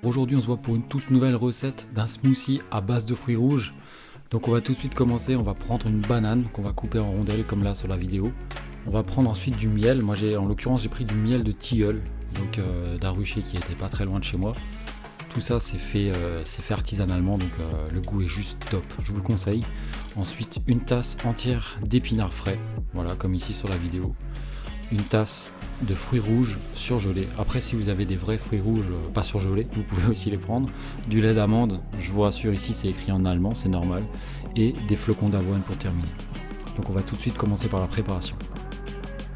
Aujourd'hui on se voit pour une toute nouvelle recette d'un smoothie à base de fruits rouges. Donc on va tout de suite commencer, on va prendre une banane qu'on va couper en rondelles comme là sur la vidéo. On va prendre ensuite du miel, moi en l'occurrence j'ai pris du miel de tilleul, donc d'un rucher qui était pas très loin de chez moi. Tout ça c'est fait artisanalement, donc le goût est juste top, je vous le conseille. Ensuite une tasse entière d'épinards frais, voilà comme ici sur la vidéo. Une tasse de fruits rouges surgelés. Après si vous avez des vrais fruits rouges pas surgelés, vous pouvez aussi les prendre. Du lait d'amande, je vous rassure ici c'est écrit en allemand, c'est normal. Et des flocons d'avoine pour terminer. Donc on va tout de suite commencer par la préparation.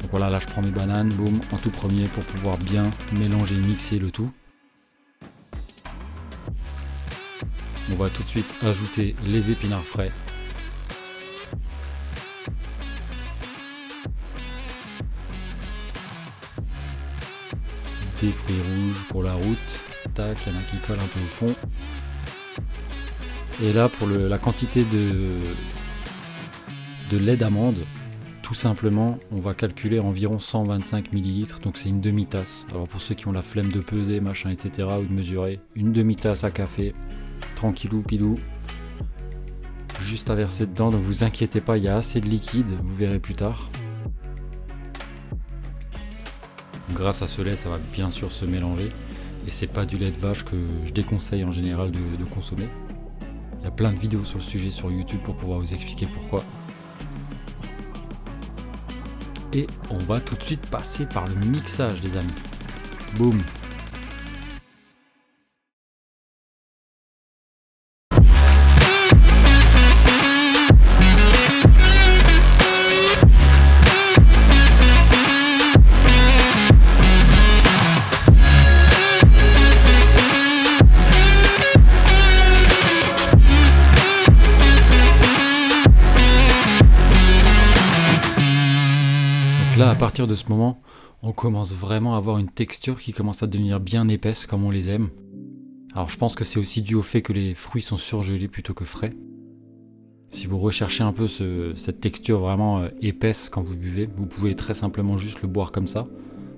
Donc voilà, là je prends mes bananes, boum, en tout premier pour pouvoir bien mélanger, mixer le tout. On va tout de suite ajouter les épinards frais. Des fruits rouges pour la route, tac, il y en a qui collent un peu au fond. Et là pour la quantité de lait d'amande, tout simplement on va calculer environ 125 ml, donc c'est une demi-tasse. Alors pour ceux qui ont la flemme de peser, machin, etc. ou de mesurer, une demi-tasse à café, tranquillou pilou, juste à verser dedans, donc vous inquiétez pas, il y a assez de liquide, vous verrez plus tard. Grâce à ce lait, ça va bien sûr se mélanger et c'est pas du lait de vache que je déconseille en général de consommer. Il y a plein de vidéos sur le sujet sur YouTube pour pouvoir vous expliquer pourquoi. Et on va tout de suite passer par le mixage les amis. Boum. Là, à partir de ce moment, on commence vraiment à avoir une texture qui commence à devenir bien épaisse comme on les aime. Alors je pense que c'est aussi dû au fait que les fruits sont surgelés plutôt que frais. Si vous recherchez un peu cette texture vraiment épaisse quand vous buvez, vous pouvez très simplement juste le boire comme ça,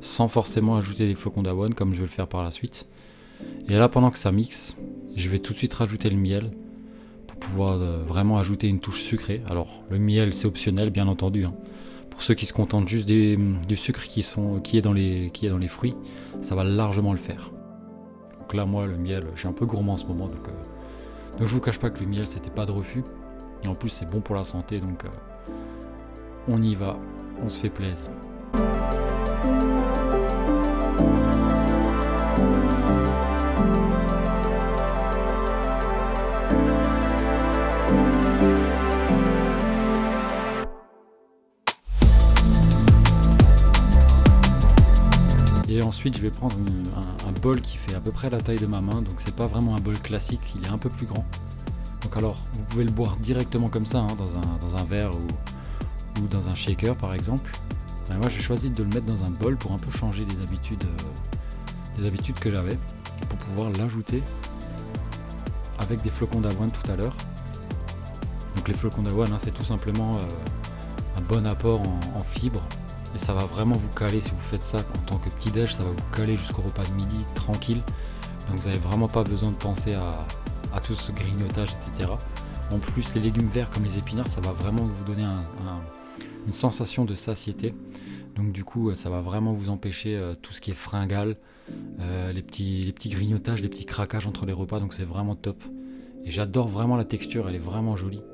sans forcément ajouter des flocons d'avoine comme je vais le faire par la suite. Et là, pendant que ça mixe, je vais tout de suite rajouter le miel pour pouvoir vraiment ajouter une touche sucrée. Alors le miel c'est optionnel bien entendu, hein. Pour ceux qui se contentent juste du sucre qui est dans les fruits, ça va largement le faire. Donc là moi le miel, je suis un peu gourmand en ce moment, donc je vous cache pas que le miel c'était pas de refus. Et en plus c'est bon pour la santé, donc on y va, on se fait plaisir. Et ensuite je vais prendre un bol qui fait à peu près la taille de ma main, donc c'est pas vraiment un bol classique, il est un peu plus grand. Donc alors vous pouvez le boire directement comme ça, hein, dans un verre ou dans un shaker par exemple. Mais moi j'ai choisi de le mettre dans un bol pour un peu changer les habitudes que j'avais, pour pouvoir l'ajouter avec des flocons d'avoine tout à l'heure. Donc les flocons d'avoine, hein, c'est tout simplement un bon apport en fibres. Et ça va vraiment vous caler si vous faites ça en tant que petit déj, ça va vous caler jusqu'au repas de midi tranquille. Donc vous n'avez vraiment pas besoin de penser à tout ce grignotage, etc. En plus les légumes verts comme les épinards, ça va vraiment vous donner une sensation de satiété. Donc du coup ça va vraiment vous empêcher tout ce qui est fringales, les petits grignotages, les petits craquages entre les repas, donc c'est vraiment top. Et j'adore vraiment la texture, elle est vraiment jolie.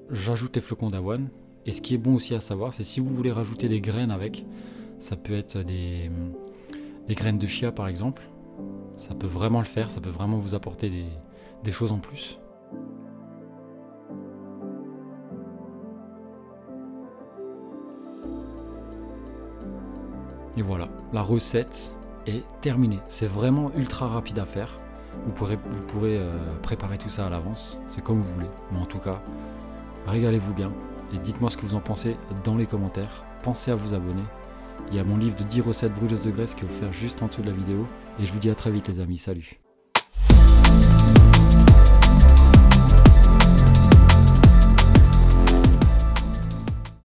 J'ajoute les flocons d'avoine. Et ce qui est bon aussi à savoir, c'est si vous voulez rajouter des graines avec, ça peut être des graines de chia par exemple, ça peut vraiment le faire, ça peut vraiment vous apporter des choses en plus. Et voilà, la recette est terminée. C'est vraiment ultra rapide à faire. Vous pourrez préparer tout ça à l'avance, c'est comme vous voulez. Mais en tout cas, régalez-vous bien. Et dites-moi ce que vous en pensez dans les commentaires. Pensez à vous abonner. Il y a mon livre de 10 recettes brûleuses de graisse qui est offert juste en dessous de la vidéo. Et je vous dis à très vite les amis, salut.